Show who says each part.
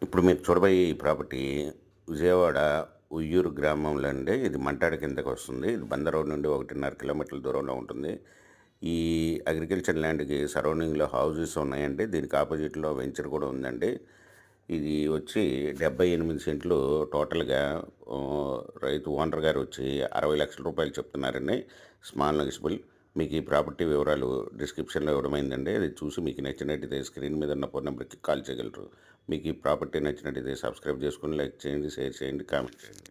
Speaker 1: ఇప్పుడు మీరు చూడబోయే ఈ ప్రాపర్టీ విజయవాడ ఉయ్యూరు గ్రామంలో అండి. ఇది మంటాడ కిందకి వస్తుంది. ఇది బంద రోడ్ నుండి 1.5 కిలోమీటర్ల దూరంలో ఉంటుంది. ఈ అగ్రికల్చర్ ల్యాండ్‌కి సరౌండింగ్‌లో హౌసెస్ ఉన్నాయండి. దీనికి ఆపోజిట్‌లో వెంచర్ కూడా ఉందండి. ఇది వచ్చి 78 సెంట్లు టోటల్‌గా. రైతు ఓనర్ గారు వచ్చి 60,00,000 రూపాయలు చెప్తున్నారండి. Small negotiable. మీకు ఈ ప్రాపర్టీ వివరాలు డిస్క్రిప్షన్‌లో ఇవ్వడమైందండి. అది చూసి మీకు నచ్చినట్టయితే స్క్రీన్ మీద ఉన్న ఫోన్ నెంబర్‌కి కాల్ చేయగలరు. మీకు ఈ ప్రాపర్టీ నచ్చినట్టయితే సబ్స్క్రైబ్ చేసుకొని లైక్ చేయండి, షేర్ చేయండి, కామెంట్ చేయండి.